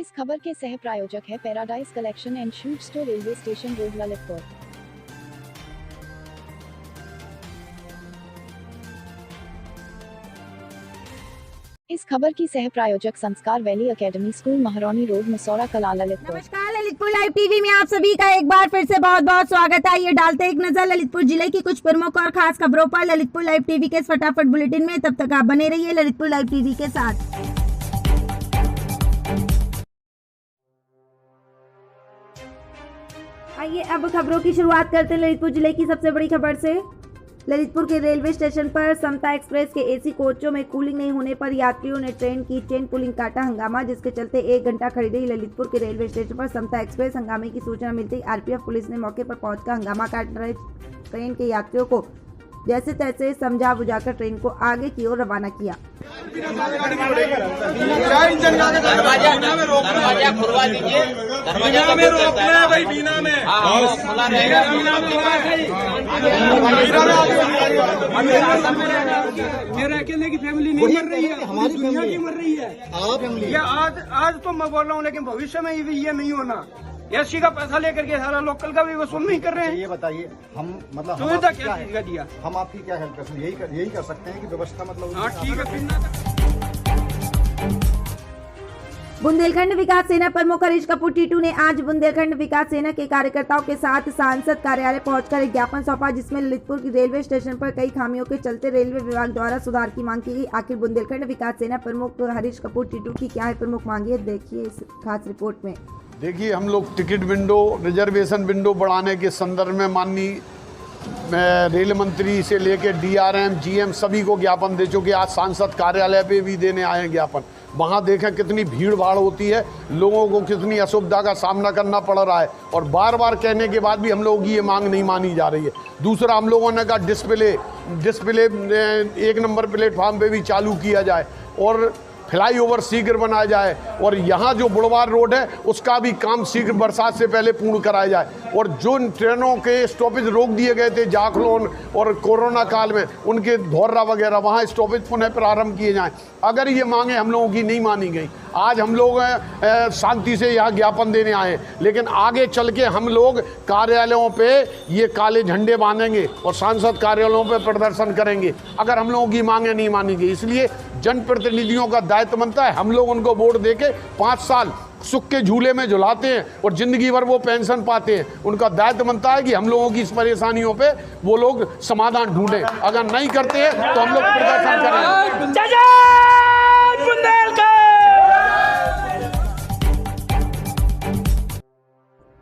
इस खबर के सह प्रायोजक है paradise collection and shoot store, railway station road, Lalitpur. इस खबर की सह प्रायोजक संस्कार वैली एकेडमी स्कूल, महारानी रोड, मसौरा कला, ललितपुर। नमस्कार, ललितपुर लाइव टीवी में आप सभी का एक बार फिर से बहुत बहुत स्वागत है। ये डालते एक नजर ललितपुर जिले की कुछ प्रमुख और खास खबरों पर ललितपुर लाइव टीवी के इस फटाफट बुलेटिन में। तब तक आप बने रहिए ललितपुर लाइव टीवी के साथ। आइए अब खबरों की शुरुआत करते हैं ललितपुर जिले की सबसे बड़ी खबर से। ललितपुर के रेलवे स्टेशन पर समता एक्सप्रेस के एसी कोचों में कूलिंग नहीं होने पर यात्रियों ने ट्रेन की चेन पुलिंग काटा हंगामा, जिसके चलते 1 घंटा खड़ी रही ललितपुर के रेलवे स्टेशन पर समता एक्सप्रेस। हंगामे की सूचना मिलते ही आरपीएफ पुलिस ने मौके पर पहुंचकर हंगामा काट रहे ट्रेन के यात्रियों को जैसे तैसे समझा बुझाकर ट्रेन को आगे की ओर रवाना किया। मेरा अकेले की फैमिली नहीं मर रही है, हमारी दुनिया की मर रही है। ये आज तो मैं बोल रहा हूँ, लेकिन भविष्य में ये नहीं होना। एससी का पैसा लेकर के सारा लोकल का भी वसूल नहीं कर रहे हैं। ये बताइए, हम मतलब सुविधा क्या चीज का दिया? हम आपकी क्या हेल्प कर सकते हैं? यही कर सकते हैं कि व्यवस्था मतलब। हाँ ठीक है। बुंदेलखंड विकास सेना प्रमुख हरीश कपूर टीटू ने आज बुंदेलखंड विकास सेना के कार्यकर्ताओं के साथ सांसद कार्यालय पहुंचकर एक ज्ञापन सौंपा, जिसमें ललितपुर की रेलवे स्टेशन पर कई खामियों के चलते रेलवे विभाग द्वारा सुधार की मांग की गई। आखिर बुंदेलखंड विकास सेना प्रमुख हरीश कपूर टीटू की क्या है प्रमुख मांग है, देखिए इस खास रिपोर्ट में। देखिए, हम लोग टिकट विंडो, रिजर्वेशन विंडो बढ़ाने के संदर्भ में माननीय रेल मंत्री से लेकर डीआरएम, जीएम सभी को ज्ञापन दे चुके। आज सांसद कार्यालय पे भी देने आए हैं ज्ञापन। वहाँ देखें कितनी भीड़ भाड़ होती है, लोगों को कितनी असुविधा का सामना करना पड़ रहा है, और बार बार कहने के बाद भी हम लोगों की ये मांग नहीं मानी जा रही है। दूसरा, हम लोगों ने कहा डिस्प्ले 1 नंबर प्लेटफार्म पे भी चालू किया जाए और फ्लाईओवर शीघ्र बनाया जाए, और यहाँ जो बुलवार रोड है उसका भी काम शीघ्र बरसात से पहले पूर्ण कराया जाए, और जो ट्रेनों के स्टॉपेज रोक दिए गए थे जाखलोन और कोरोना काल में, उनके धौर्रा वगैरह वहाँ स्टॉपेज पुनः प्रारंभ किए जाएं। अगर ये मांगे हम लोगों की नहीं मानी गई, आज हम लोग शांति से यहाँ ज्ञापन देने आए, लेकिन आगे चल के हम लोग कार्यालयों पे ये काले झंडे बांधेंगे और सांसद कार्यालयों पे प्रदर्शन करेंगे अगर हम लोगों की मांगे नहीं मानी गई। इसलिए जनप्रतिनिधियों का दायित्व बनता है, हम लोग उनको वोट देके 5 साल सुख के झूले में झुलाते हैं और जिंदगी भर वो पेंशन पाते हैं। उनका दायित्व बनता है कि हम लोगों की इस परेशानियों पे वो लोग समाधान ढूंढें। अगर नहीं करते हैं तो हम लोग प्रदर्शन करेंगे।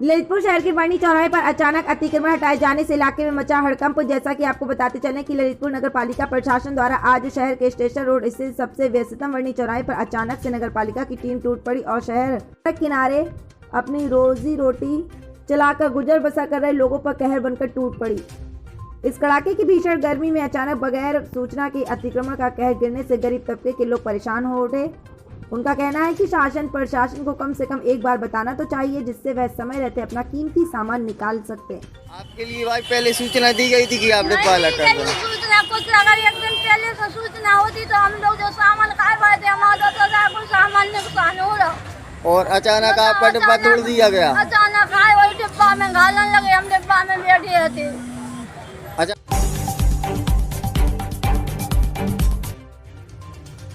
ललितपुर शहर के वर्णी चौराहे पर अचानक अतिक्रमण हटाए जाने से इलाके में मचा हड़कंप। जैसा कि आपको बताते चलें कि ललितपुर नगर पालिका प्रशासन द्वारा आज शहर के स्टेशन रोड स्थित सबसे व्यस्ततम वर्णी चौराहे पर अचानक से नगर पालिका की टीम टूट पड़ी और शहर के किनारे अपनी रोजी रोटी चलाकर गुजर बसर कर रहे लोगों पर कहर बनकर टूट पड़ी। इस कड़ाके की भीषण गर्मी में अचानक बगैर सूचना के अतिक्रमण का कहर गिरने से गरीब तबके के लोग परेशान हो उठे। उनका कहना है कि शासन प्रशासन को कम से कम एक बार बताना तो चाहिए, जिससे वह समय रहते अपना कीमती सामान निकाल सकते हैं। आपके लिए भाई पहले सूचना दी गई थी कि आपने पाला कर दो। सूचना कुछ अगर 1 दिन पहले से सूचना होती तो हम लोग जो सामान खा रहे थे, हमारा तो कुछ सामान नुकसान हो रहा, और अचानक आपका डिब्बा तोड़ दिया गया। अचानक आए वही डिब्बा में घालन लगे, हम डिब्बा में बैठे थे। अच्छा,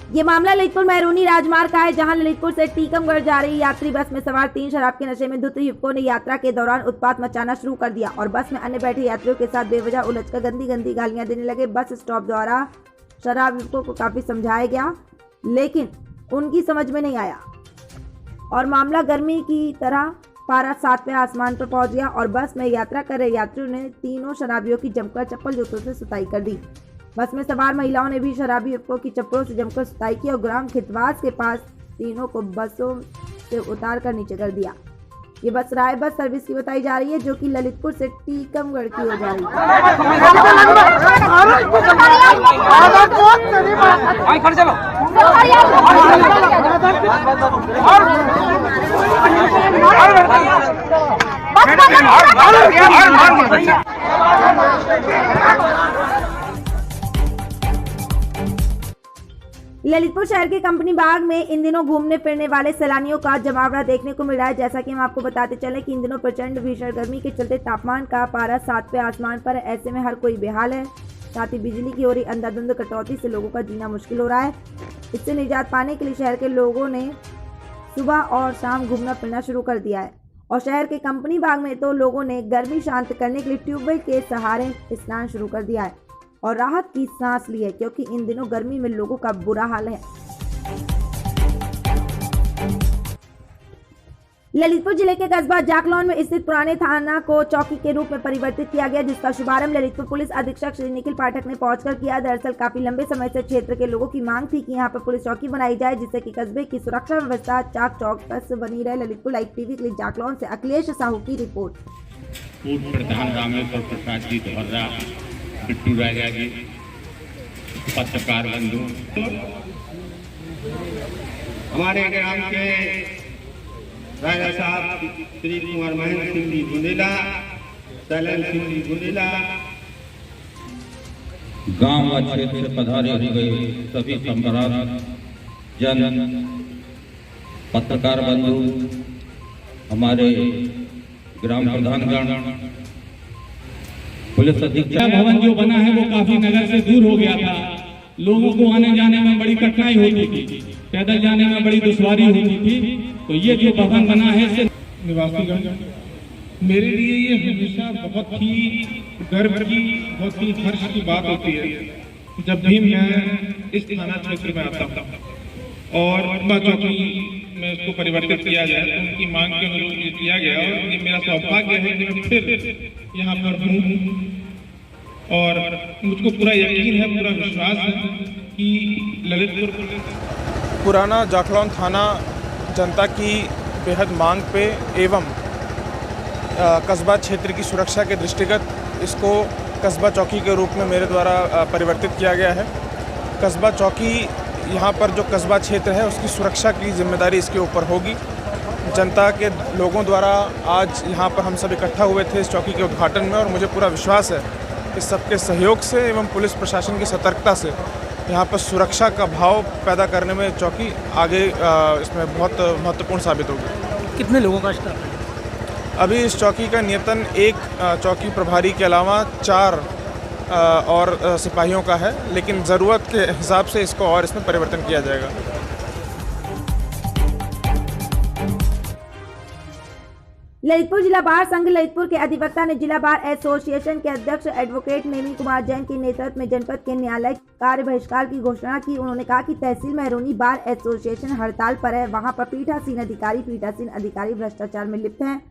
ये मामला ललितपुर मैरूनी राजमार्ग का है, जहां ललितपुर से टीकमगढ़ जा रही यात्री बस में सवार 3 शराब के नशे में धुत युवकों ने यात्रा के दौरान उत्पात मचाना शुरू कर दिया और बस में अन्य बैठे यात्रियों के साथ बेवजह उलझकर गंदी गालियां देने लगे। बस स्टॉप द्वारा शराब युवकों को काफी समझाया गया, लेकिन उनकी समझ में नहीं आया और मामला गर्मी की तरह पारा 7वें आसमान पर पहुंच गया और बस में यात्रा कर रहे यात्रियों ने तीनों शराबियों की जमकर चप्पल जूतों से सुताई कर दी। बस में सवार महिलाओं ने भी शराबी युवकों की चप्पलों से जमकर सुताई की और ग्राम खितवास के पास तीनों को बसों से उतार कर नीचे कर दिया। ये बस राय बस सर्विस की बताई जा रही है, जो कि ललितपुर से टीकमगढ़ की ओर जा रही ललितपुर शहर के कंपनी बाग में इन दिनों घूमने फिरने वाले सैलानियों का जमावड़ा देखने को मिल रहा है। जैसा कि हम आपको बताते चले कि इन दिनों प्रचंड भीषण गर्मी के चलते तापमान का पारा 7 पे आसमान पर है। ऐसे में हर कोई बेहाल है। साथ ही बिजली की हो रही अंधाधुंध कटौती से लोगों का जीना मुश्किल हो रहा है। इससे निजात पाने के लिए शहर के लोगों ने सुबह और शाम घूमना फिरना शुरू कर दिया है। और शहर के कंपनी बाग में तो लोगों ने गर्मी शांत करने के लिए ट्यूबवेल के सहारे स्नान शुरू कर दिया है और राहत की सांस ली है, क्योंकि इन दिनों गर्मी में लोगों का बुरा हाल है। ललितपुर जिले के कस्बा जाकलौन में स्थित पुराने थाना को चौकी के रूप में परिवर्तित किया गया, जिसका शुभारंभ ललितपुर पुलिस अधीक्षक श्री निखिल पाठक ने पहुंचकर किया। दरअसल काफी लंबे समय से क्षेत्र के लोगों की मांग थी कि यहां पर पुलिस चौकी बनाई जाए, जिससे कि कस्बे की सुरक्षा व्यवस्था चाक चौकस बनी रहे। ललितपुर लाइव टीवी के लिए जाकलौन से अखिलेश साहू की रिपोर्ट। पूर्व प्रधान रामेश्वर प्रसाद जी धोर्रा, बिट्टू राजा जी, पत्रकार बंधु, हमारे ग्राम के राजा साहब श्री कुमार महेंद्र सिंह जी बुंदेला, शैलेंद्र सिंह जी बुंदेला, गांव व क्षेत्र से पधारे हुए सभी संबरात जन, पत्रकार बंधु, हमारे ग्राम प्रधानगण, पुलिस अधीक्षक। भवन जो बना है वो काफी नगर से दूर हो गया था। लोगों को आने जाने में बड़ी कठिनाई होती थी, पैदल जाने में बड़ी दुश्वारी होती थी। तो ये जो भवन बना है इससे निवासीगण, मेरे लिए ये हमेशा बहुत ही गर्व की, बहुत ही हर्ष की बात होती है जब भी मैं इस थाना क्षेत्र में आता हूँ और चौकी में इसको परिवर्तित किया जाए तो उनकी मांग के अनुरूप ये किया गया। और ये मेरा सौभाग्य है कि मैं फिर यहाँ पर हूँ और मुझको पूरा यकीन है, पूरा विश्वास है कि ललितपुर पुराना जाखलौन थाना जनता की बेहद मांग पे एवं कस्बा क्षेत्र की सुरक्षा के दृष्टिगत इसको कस्बा चौकी के रूप में मेरे द्वारा परिवर्तित किया गया है। कस्बा चौकी यहाँ पर जो कस्बा क्षेत्र है उसकी सुरक्षा की जिम्मेदारी इसके ऊपर होगी। जनता के लोगों द्वारा आज यहाँ पर हम सब इकट्ठा हुए थे इस चौकी के उद्घाटन में और मुझे पूरा विश्वास है कि सबके सहयोग से एवं पुलिस प्रशासन की सतर्कता से यहाँ पर सुरक्षा का भाव पैदा करने में चौकी आगे इसमें बहुत महत्वपूर्ण साबित होगी। कितने लोगों का स्टाफ है? अभी इस चौकी का नियतन एक चौकी प्रभारी के अलावा 4 और सिपाहियों का है, लेकिन ज़रूरत के हिसाब से इसको और इसमें परिवर्तन किया जाएगा। ललितपुर जिला बार संघ ललितपुर के अधिवक्ता ने जिला बार एसोसिएशन के अध्यक्ष एडवोकेट नेमी कुमार जैन के नेतृत्व में जनपद के न्यायालय कार्य बहिष्कार की घोषणा की। उन्होंने कहा कि तहसील महरौनी बार एसोसिएशन हड़ताल पर है, वहां पर पीठासीन अधिकारी भ्रष्टाचार में लिप्त हैं।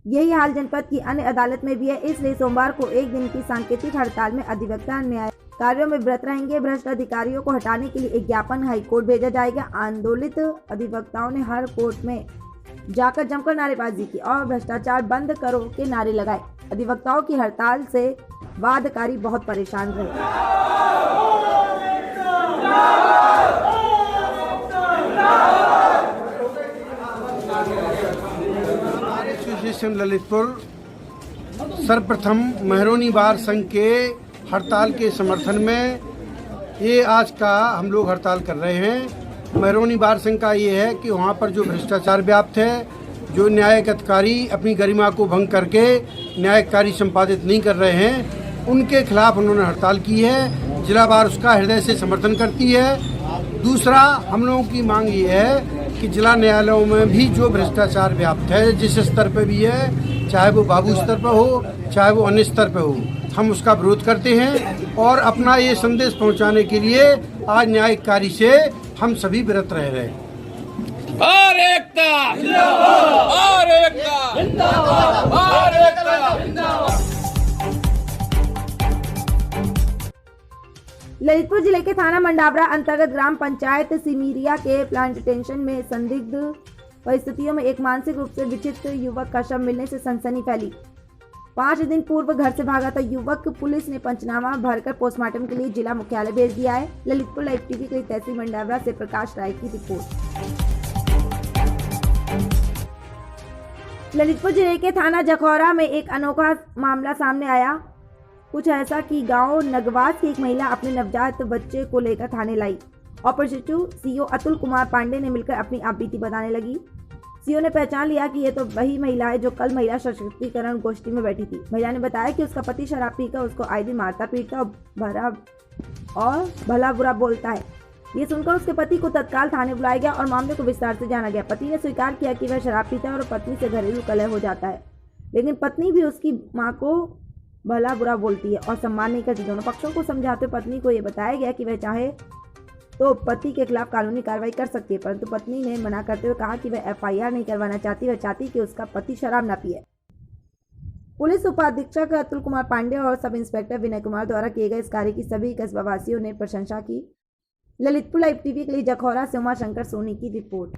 यही हाल जनपद की अन्य अदालत में भी है, इसलिए सोमवार को 1 दिन की सांकेतिक हड़ताल में अधिवक्ता न्याय कार्यों में व्रत रहेंगे। भ्रष्ट अधिकारियों को हटाने के लिए एक ज्ञापन हाईकोर्ट भेजा जाएगा। आंदोलित अधिवक्ताओं ने हर कोर्ट में जाकर जमकर नारेबाजी की और भ्रष्टाचार बंद करो के नारे लगाए। अधिवक्ताओं की हड़ताल से वादकारी बहुत परेशान रहे। एसोसिएशन ललितपुर सर्वप्रथम महरौनी बार संघ के हड़ताल के समर्थन में ये आज का हम लोग हड़ताल कर रहे हैं। महरौनी बार संघ का ये है कि वहाँ पर जो भ्रष्टाचार व्याप्त है, जो न्यायिक अधिकारी अपनी गरिमा को भंग करके न्यायिक कार्य संपादित नहीं कर रहे हैं, उनके खिलाफ उन्होंने हड़ताल की है। जिला बार उसका हृदय से समर्थन करती है। दूसरा, हम लोगों की मांग ये है कि जिला न्यायालयों में भी जो भ्रष्टाचार व्याप्त है, जिस स्तर पर भी है, चाहे वो बाबू स्तर पर हो, चाहे वो अन्य स्तर पर हो, हम उसका विरोध करते हैं और अपना ये संदेश पहुंचाने के लिए आज न्यायिक कार्य से हम सभी विरत रह रहे हैं। और एकता जिंदाबाद, और एकता जिंदाबाद, और एकता जिंदाबाद। ललितपुर जिले के थाना मंडावरा अंतर्गत ग्राम पंचायत सिमीरिया के प्लांटेशन में संदिग्ध परिस्थितियों में एक मानसिक रूप से विक्षिप्त युवक का शव मिलने से सनसनी फैली। 5 दिन पूर्व घर से भागा था युवक। पुलिस ने पंचनामा भरकर पोस्टमार्टम के लिए जिला मुख्यालय भेज दिया है। ललितपुर लाइव टीवी के लिए तहसील मंडावरा से प्रकाश राय की रिपोर्ट। ललितपुर जिले के थाना जखौरा में एक अनोखा मामला सामने आया। कुछ ऐसा कि गांव नगवास की एक महिला अपने नवजात बच्चे को लेकर थाने लाई। ऑपरेटिव सीओ अतुल कुमार पांडे ने मिलकर अपनी आप बीती बताने लगी। सीओ ने पहचान लिया कि ये तो वही महिला है जो कल महिला सशक्तिकरण गोष्ठी में बैठी थी। महिला ने बताया कि उसका पति शराब पीकर उसको आए दिन मारता पीटता और भला बुरा बोलता है। ये सुनकर उसके पति को तत्काल थाने बुलाया गया और मामले को विस्तार से जाना गया। पति ने स्वीकार किया कि वह शराब पीता है और पत्नी से घरेलू कलह हो जाता है, लेकिन पत्नी भी उसकी मां को भला बुरा बोलती है और सम्मान नहीं करती। दोनों पक्षों को समझाते हुए पत्नी को यह बताया गया कि वह चाहे तो पति के खिलाफ कानूनी कार्रवाई कर सकती है, परंतु पत्नी ने मना करते हुए कहा कि वह FIR नहीं करवाना चाहती, वह चाहती कि उसका पति शराब न पिए। पुलिस उपाधीक्षक अतुल कुमार पांडे और सब इंस्पेक्टर विनय कुमार द्वारा किए गए इस कार्य की सभी कस्बावासियों ने प्रशंसा की। ललितपुर लाइव टीवी के लिए जखौरा से उमा शंकर सोनी की रिपोर्ट।